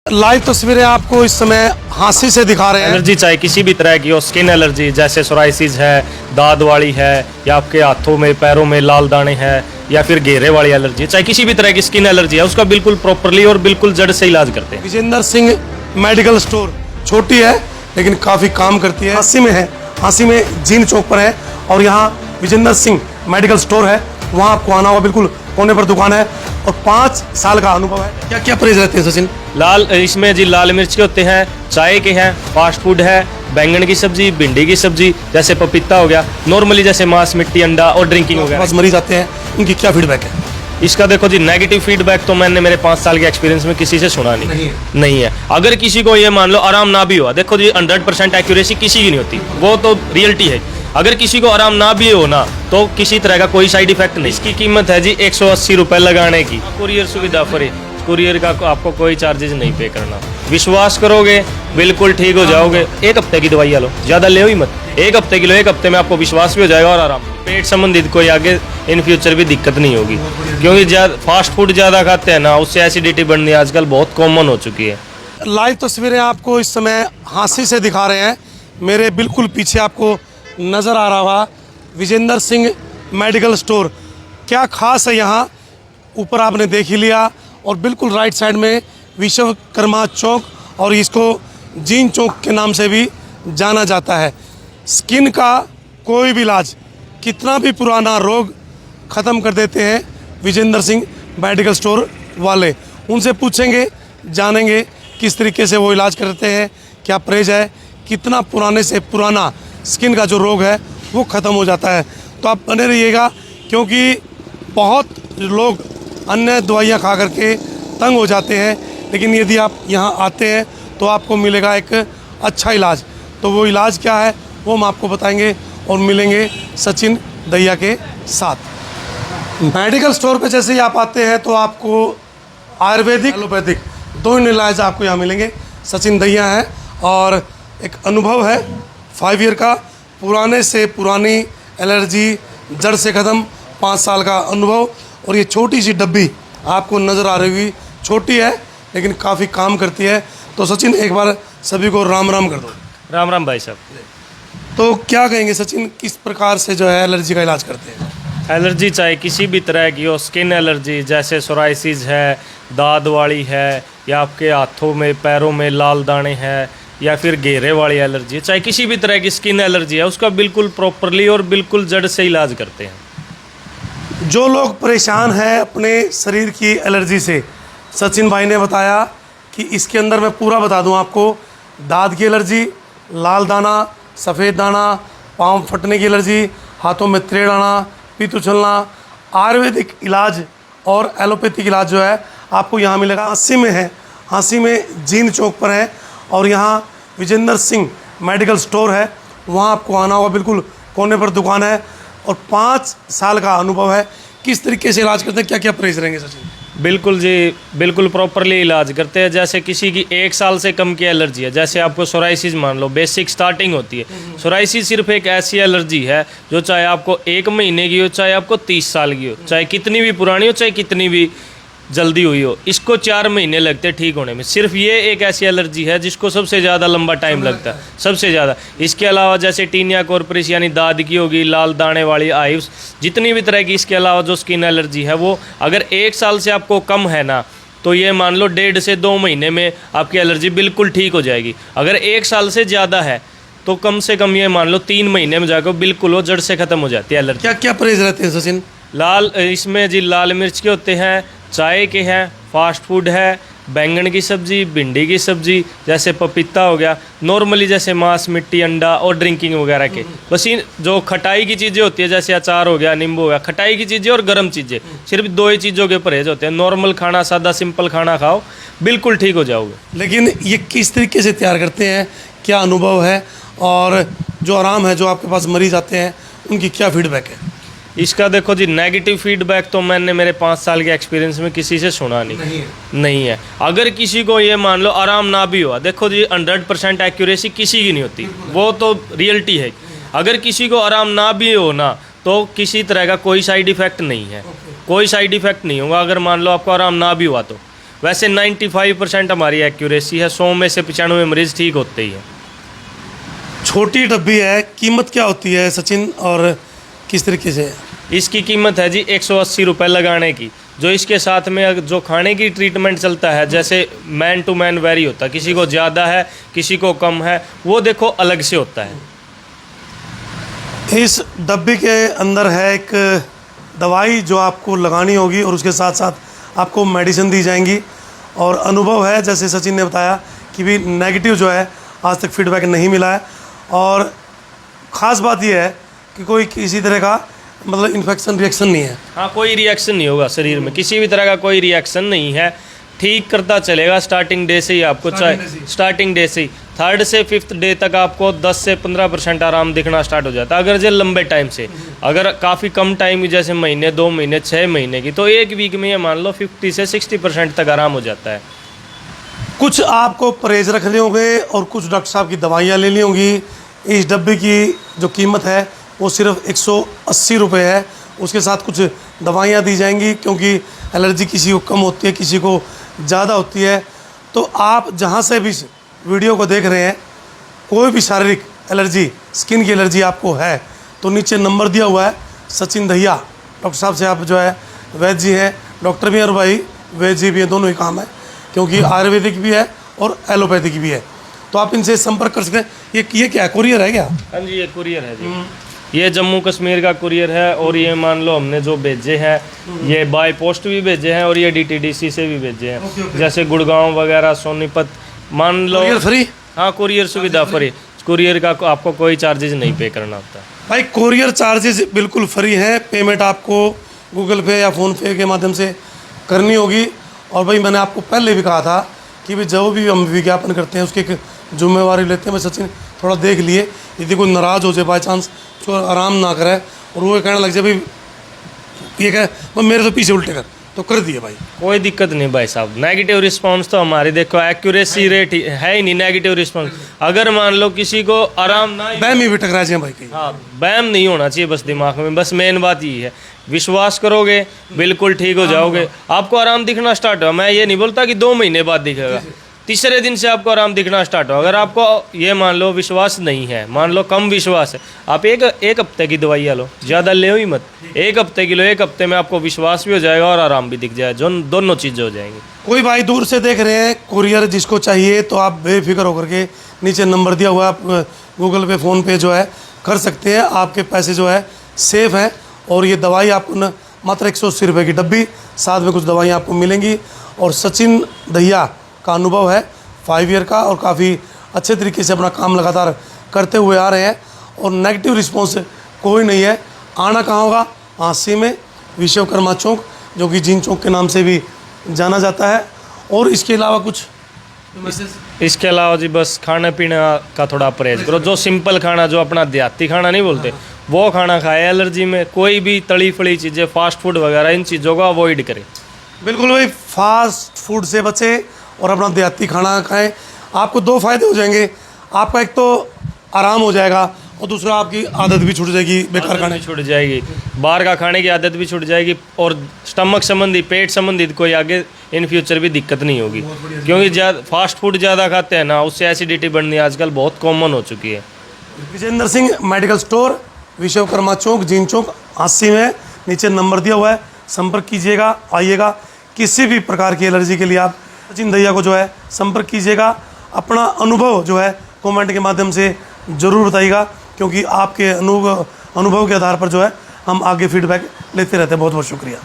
Live तस्वीरें आपको इस समय हांसी से दिखा रहे हैं। एलर्जी चाहे किसी भी तरह की हो, स्किन एलर्जी जैसे सोराइसिस है, दाद वाली है, या आपके हाथों में पैरों में लाल दाने हैं, या फिर घेरे वाली एलर्जी, चाहे किसी भी तरह की स्किन एलर्जी है, उसका बिल्कुल प्रॉपरली और बिल्कुल जड़ से इलाज करते हैं। विजेंद्र सिंह मेडिकल स्टोर छोटी है लेकिन काफ़ी काम करती है। हांसी में है, हांसी में जीन चौक पर है और यहाँ विजेंद्र सिंह मेडिकल स्टोर है। वहाँ आपको आना होगा, बिल्कुल कोने पर दुकान है और 5 साल का अनुभव है। क्या क्या परहेज रहते हैं सचिन? इसमें जी लाल मिर्च के होते हैं, चाय के हैं, फास्ट फूड है, बैंगन की सब्जी, भिंडी की सब्जी, जैसे पपीता हो गया, नॉर्मली जैसे मांस, मिट्टी, अंडा और ड्रिंकिंग हो गया। बस मरीज आते हैं, उनकी क्या फीडबैक है? इसका देखो जी, नेगेटिव फीडबैक तो मैंने मेरे 5 साल के एक्सपीरियंस में किसी से सुना नहीं है। अगर किसी को ये मान लो आराम ना भी हुआ, देखो जी 100% एक्यूरेसी किसी की नहीं होती, वो तो रियलिटी है। अगर किसी को आराम ना भी हो ना, तो किसी तरह का कोई साइड इफेक्ट नहीं। इसकी कीमत है जी 180 रुपये लगाने की। कुरियर सुविधा फ्री, कुरियर का आपको कोई चार्जेस नहीं पे करना। विश्वास करोगे बिल्कुल ठीक हो जाओगे। 1 हफ्ते की दवाइयाँ लो, ज़्यादा ले ही मत, 1 हफ्ते की लो, 1 हफ्ते में आपको विश्वास भी हो जाएगा और आराम। पेट संबंधित कोई आगे इन फ्यूचर भी दिक्कत नहीं होगी, क्योंकि फास्ट फूड ज़्यादा खाते हैं ना, उससे एसिडिटी बढ़नी आजकल बहुत कॉमन हो चुकी है। लाइव तस्वीरें आपको इस समय हांसी से दिखा रहे हैं। मेरे बिल्कुल पीछे आपको नज़र आ रहा होगा विजेंद्र सिंह मेडिकल स्टोर। क्या खास है यहाँ, ऊपर आपने देख ही लिया, और बिल्कुल राइट साइड में विश्वकर्मा चौक, और इसको जीन चौक के नाम से भी जाना जाता है। स्किन का कोई भी इलाज, कितना भी पुराना रोग ख़त्म कर देते हैं विजेंद्र सिंह मेडिकल स्टोर वाले। उनसे पूछेंगे, जानेंगे किस तरीके से वो इलाज करते हैं, क्या परहेज है, कितना पुराने से पुराना स्किन का जो रोग है वो ख़त्म हो जाता है। तो आप बने रहिएगा, क्योंकि बहुत लोग अन्य दवाइयाँ खा करके तंग हो जाते हैं, लेकिन यदि आप यहाँ आते हैं तो आपको मिलेगा एक अच्छा इलाज। तो वो इलाज क्या है वो हम आपको बताएंगे और मिलेंगे सचिन दैया के साथ। मेडिकल स्टोर पे जैसे ही आप आते हैं तो आपको आयुर्वेदिक, एलोपैथिक दोनों इलाज आपको यहाँ मिलेंगे। सचिन दैया है और एक अनुभव है 5 ईयर का, पुराने से पुरानी एलर्जी जड़ से ख़त्म, 5 साल का अनुभव। और ये छोटी सी डब्बी आपको नज़र आ रही हुई, छोटी है लेकिन काफ़ी काम करती है। तो सचिन एक बार सभी को राम राम कर दो। राम राम भाई साहब। तो क्या कहेंगे सचिन, किस प्रकार से जो है एलर्जी का इलाज करते हैं? एलर्जी चाहे किसी भी तरह की हो, स्किन एलर्जी जैसे सोराइसिस है, दाद वाली है, या आपके हाथों में पैरों में लाल दाने हैं, या फिर घेरे वाली एलर्जी, चाहे किसी भी तरह की स्किन एलर्जी है, उसका बिल्कुल प्रॉपरली और बिल्कुल जड़ से इलाज करते हैं। जो लोग परेशान हैं अपने शरीर की एलर्जी से, सचिन भाई ने बताया कि इसके अंदर मैं पूरा बता दूं आपको, दाद की एलर्जी, लाल दाना, सफ़ेद दाना, पाँव फटने की एलर्जी, हाथों में त्रेड़ आना, पित्त उछलना, आयुर्वेदिक इलाज और एलोपैथिक इलाज जो है आपको यहाँ मिलेगा। हांसी में है, हांसी में जीन चौक पर है और यहाँ विजेंद्र सिंह मेडिकल स्टोर है। वहाँ आपको आना होगा, बिल्कुल कोने पर दुकान है और 5 साल का अनुभव है। किस तरीके से इलाज करते हैं, क्या क्या परहेज रहेंगे सचिन? बिल्कुल जी, बिल्कुल प्रॉपरली इलाज करते हैं। जैसे किसी की 1 साल से कम की एलर्जी है, जैसे आपको सोराइसिस मान लो, बेसिक स्टार्टिंग होती है। सोराइसिस सिर्फ एक ऐसी एलर्जी है जो चाहे आपको 1 महीने की हो, चाहे आपको 30 साल की हो, चाहे कितनी भी पुरानी हो, चाहे कितनी भी जल्दी हुई हो, इसको 4 महीने लगते हैं ठीक होने में। सिर्फ ये एक ऐसी एलर्जी है जिसको सबसे ज़्यादा लंबा टाइम लगता है, सबसे ज़्यादा। इसके अलावा जैसे टीनिया कॉर्पोरिस यानी दाद की होगी, लाल दाने वाली, आइव्स, जितनी भी तरह की इसके अलावा जो स्किन एलर्जी है, वो अगर 1 साल से आपको कम है ना, तो ये मान लो 1.5 से 2 महीने में आपकी एलर्जी बिल्कुल ठीक हो जाएगी। अगर 1 साल से ज़्यादा है तो कम से कम ये मान लो 3 महीने में जाकर बिल्कुल वो जड़ से ख़त्म हो जाती है एलर्जी। क्या क्या परहेज रहते हैं सचिन? इसमें जी लाल मिर्च के होते हैं, चाय के हैं, फास्ट फूड है, बैंगन की सब्जी, भिंडी की सब्जी, जैसे पपीता हो गया, नॉर्मली जैसे मांस, मिट्टी, अंडा और ड्रिंकिंग वगैरह के। बस इन जो खटाई की चीज़ें होती है, जैसे अचार हो गया, नींबू हो गया, खटाई की चीज़ें और गर्म चीज़ें, सिर्फ 2 ही चीज़ों के परहेज होते हैं। नॉर्मल खाना, सादा सिंपल खाना खाओ, बिल्कुल ठीक हो जाओगे। लेकिन ये किस तरीके से तैयार करते हैं, क्या अनुभव है, और जो आराम है, जो आपके पास मरीज आते हैं उनकी क्या फीडबैक है? इसका देखो जी, नेगेटिव फीडबैक तो मैंने मेरे 5 साल के एक्सपीरियंस में किसी से सुना नहीं है। अगर किसी को ये मान लो आराम ना भी हुआ, देखो जी 100% एक्यूरेसी किसी की नहीं होती, वो तो रियलिटी है। अगर किसी को आराम ना भी हो ना, तो किसी तरह का कोई साइड इफ़ेक्ट नहीं है, कोई साइड इफ़ेक्ट नहीं होगा अगर मान लो आपको आराम ना भी हुआ तो। वैसे 95% हमारी एक्यूरेसी है, 100 में से 95 मरीज़ ठीक होते ही हैं। छोटी डब्बी है, कीमत क्या होती है सचिन और किस तरीके से है? इसकी कीमत है जी 180 रुपये लगाने की। जो इसके साथ में जो खाने की ट्रीटमेंट चलता है, जैसे मैन टू मैन वेरी होता है, किसी को ज़्यादा है किसी को कम है, वो देखो अलग से होता है। इस डब्बे के अंदर है एक दवाई जो आपको लगानी होगी और उसके साथ साथ आपको मेडिसिन दी जाएंगी। और अनुभव है, जैसे सचिन ने बताया कि भी नेगेटिव जो है आज तक फीडबैक नहीं मिला है। और ख़ास बात यह है कि कोई किसी तरह का मतलब इन्फेक्शन रिएक्शन नहीं है। हाँ, कोई रिएक्शन नहीं होगा शरीर में, किसी भी तरह का कोई रिएक्शन नहीं है। ठीक करता चलेगा स्टार्टिंग डे से ही आपको, चाहे स्टार्टिंग डे से ही 3rd से 5th डे तक आपको 10 से 15% आराम दिखना स्टार्ट हो जाता है। अगर जो लंबे टाइम से, अगर काफ़ी कम टाइम की जैसे महीने 2 महीने 6 महीने की, तो 1 वीक में ये मान लो 50 से 60% तक आराम हो जाता है। कुछ आपको परहेज रखने होंगे और कुछ डॉक्टर साहब की दवाइयाँ लेनी होंगी। इस डब्बे की जो कीमत है वो सिर्फ 180 रुपये है। उसके साथ कुछ दवाइयाँ दी जाएंगी, क्योंकि एलर्जी किसी को कम होती है किसी को ज़्यादा होती है। तो आप जहाँ से भी वीडियो को देख रहे हैं, कोई भी शारीरिक एलर्जी, स्किन की एलर्जी आपको है तो नीचे नंबर दिया हुआ है, सचिन दहिया डॉक्टर साहब से आप जो है, वैद्य जी हैं, डॉक्टर भी हैं और भाई वैद्य जी भी हैं, दोनों ही काम है, क्योंकि आयुर्वेदिक भी है और एलोपैथिक भी है। तो आप इनसे संपर्क कर सकते हैं। ये क्या कुरियर है क्या? हाँ जी, ये कुरियर है जी। ये जम्मू कश्मीर का कुरियर है। और ये मान लो हमने जो भेजे हैं, ये बाय पोस्ट भी भेजे हैं और ये DTDC से भी भेजे हैं। जैसे गुड़गांव वगैरह, सोनीपत, मान लो। Courier free? हाँ, कुरियर सुविधा फ्री। कुरियर का आपको कोई चार्जेज नहीं पे करना होता भाई। कुरियर चार्जेस बिल्कुल फ्री है। पेमेंट आपको गूगल पे या फ़ोन पे के माध्यम से करनी होगी। और भाई मैंने आपको पहले भी कहा था कि भाई जो भी हम विज्ञापन करते हैं उसकी एक जिम्मेवारी लेते हैं। मैं सचिन थोड़ा देख लिए, यदि कोई नाराज़ हो जाए बाई चांस, तो आराम ना करे और वो कहने लग जाए भाई ये कह मेरे तो पीछे उल्टे कर, तो कर दिए भाई। कोई दिक्कत नहीं भाई साहब। नेगेटिव रिस्पांस तो हमारी देखो एक्यूरेसी रेट है ही नहीं, नेगेटिव रिस्पांस। अगर मान लो किसी को आराम ना, बैम ही भी टकरा जाए भाई कहीं। हाँ, बैम नहीं होना चाहिए बस दिमाग में, बस मेन बात यही है। विश्वास करोगे बिल्कुल ठीक हो जाओगे। आपको आराम दिखना स्टार्ट हो, मैं ये नहीं बोलता कि 2 महीने बाद दिखेगा, तीसरे दिन से आपको आराम दिखना स्टार्ट हो। अगर आपको ये मान लो विश्वास नहीं है, मान लो कम विश्वास है, आप एक हफ्ते की दवाइयाँ लो, ज़्यादा ले ही मत। 1 हफ्ते की लो, 1 हफ्ते में आपको विश्वास भी हो जाएगा और आराम भी दिख जाए, जो दोनों चीज़ें हो जाएंगी। कोई भाई दूर से देख रहे हैं, कुरियर जिसको चाहिए तो आप बेफिक्र होकर के नीचे नंबर दिया हुआ है, आप गूगल पे फ़ोन पे जो है कर सकते हैं। आपके पैसे जो है सेफ़ हैं। और ये दवाई आपको न मात्र 180 रुपये की डब्बी, साथ में कुछ दवाइयाँ आपको मिलेंगी। और सचिन दहिया का अनुभव है 5 ईयर का और काफ़ी अच्छे तरीके से अपना काम लगातार करते हुए आ रहे हैं और नेगेटिव रिस्पॉन्स कोई नहीं है। आना कहाँ होगा? हांसी में विश्वकर्मा चौक, जो कि जीन चौक के नाम से भी जाना जाता है। और इसके अलावा कुछ इसके अलावा जी बस खाने पीने का थोड़ा परहेज करो। जो सिंपल खाना, जो अपना देहाती खाना नहीं बोलते, वो खाना खाए। एलर्जी में कोई भी तली फली चीज़ें, फास्ट फूड वगैरह, इन चीज़ों को अवॉइड करें। बिल्कुल भाई, फास्ट फूड से बचे और अपना देहाती खाना खाएं। आपको 2 फ़ायदे हो जाएंगे। आपका एक तो आराम हो जाएगा और दूसरा आपकी आदत भी छूट जाएगी, बेकार खाने छूट जाएगी, बाहर का खाने की आदत भी छूट जाएगी। और स्टमक संबंधी, पेट संबंधित कोई आगे इन फ्यूचर भी दिक्कत नहीं होगी, क्योंकि ज़्यादा फास्ट फूड ज़्यादा खाते हैं ना, उससे एसिडिटी बढ़नी आजकल बहुत कॉमन हो चुकी है। विजेंद्र सिंह मेडिकल स्टोर, विश्वकर्मा चौक, जीन चौक, हांसी में। नीचे नंबर दिया हुआ है, संपर्क कीजिएगा, आइएगा। किसी भी प्रकार की एलर्जी के लिए आप सचिन दहिया को जो है संपर्क कीजिएगा। अपना अनुभव जो है कमेंट के माध्यम से ज़रूर बताइएगा, क्योंकि आपके अनुभव के आधार पर जो है हम आगे फीडबैक लेते रहते हैं। बहुत बहुत शुक्रिया।